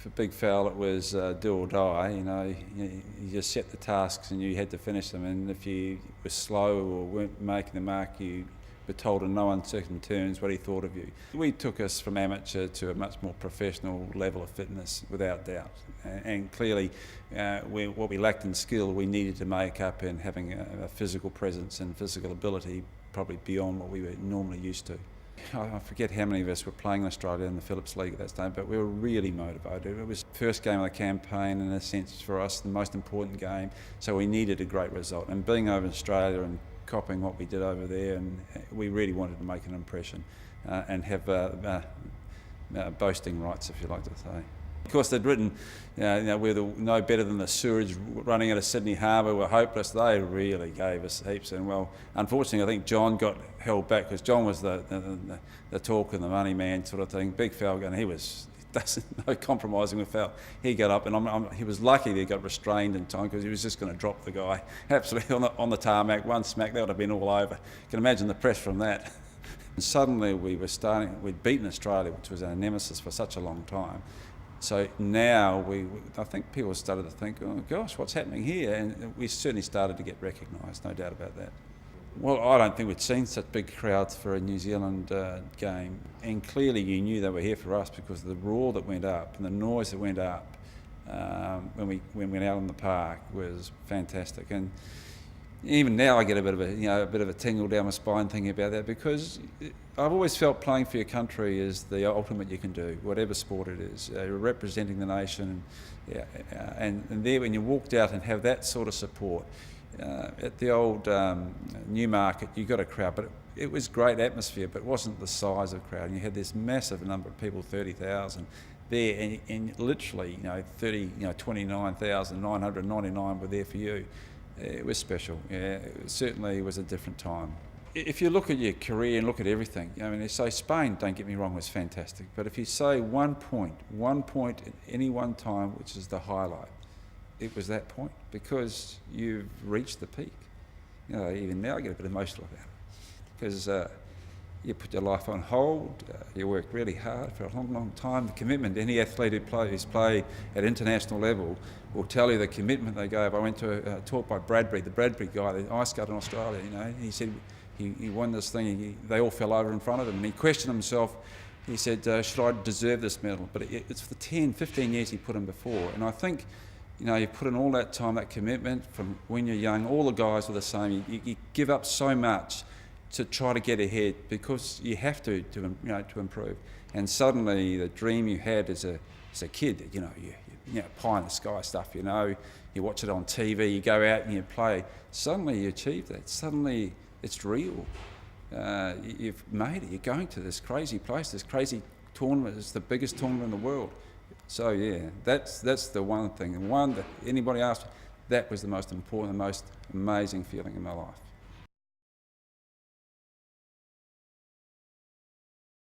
For Big Fowl, it was do or die. You just set the tasks and you had to finish them. And if you were slow or weren't making the mark, you were told in no uncertain terms what he thought of you. We took us from amateur to a much more professional level of fitness, without doubt. And clearly, what we lacked in skill, we needed to make up in having a physical presence and physical ability, probably beyond what we were normally used to. I forget how many of us were playing in Australia in the Phillips League at that time, but we were really motivated. It was the first game of the campaign, in a sense, for us, the most important game, so we needed a great result. And being over in Australia and copying what we did over there, and we really wanted to make an impression and have boasting rights, if you like to say. Of course, they'd written, we're no better than the sewage running out of Sydney Harbour, we're hopeless. They really gave us heaps. And well, unfortunately, I think John got held back because John was the talk and the money man sort of thing. Big Fowl, and he was no compromising with Fowl. He got up, and he was lucky that he got restrained in time, because he was just going to drop the guy absolutely on the tarmac. One smack, that would have been all over. You can imagine the press from that. And suddenly we'd beaten Australia, which was our nemesis for such a long time. So now I think people started to think, oh gosh, what's happening here? And we certainly started to get recognised, no doubt about that. Well, I don't think we'd seen such big crowds for a New Zealand game. And clearly you knew they were here for us, because the roar that went up and the noise that went up when we went out in the park was fantastic. And even now I get a bit of a tingle down my spine thinking about that, because I've always felt playing for your country is the ultimate you can do, whatever sport it is. You're representing the nation, and there when you walked out and have that sort of support. At the old Newmarket, you got a crowd, but it was great atmosphere, but it wasn't the size of crowd. And you had this massive number of people, 30,000 there, and literally, 29,999 were there for you. It was special. Yeah, it certainly was a different time. If you look at your career and look at everything, you say Spain, don't get me wrong, was fantastic. But if you say one point at any one time, which is the highlight, it was that point, because you've reached the peak. Even now I get a bit emotional about it, because you put your life on hold, you worked really hard for a long, long time. The commitment, any athlete who's played at international level will tell you the commitment they gave. I went to a talk by Bradbury, the Bradbury guy, the ice guard in Australia. He said he won this thing, they all fell over in front of him, and he questioned himself. He said, should I deserve this medal? But it's for the 10, 15 years he put in before. And I think, you put in all that time, that commitment from when you're young. All the guys were the same. You give up so much to try to get ahead, because you have to improve. And suddenly the dream you had as a kid, pie in the sky stuff, you watch it on TV, you go out and you play. Suddenly you achieve that. Suddenly it's real. You've made it. You're going to this crazy place, this crazy tournament. It's the biggest tournament in the world. So yeah, that's the one thing. And one that anybody asked, that was the most important, the most amazing feeling in my life.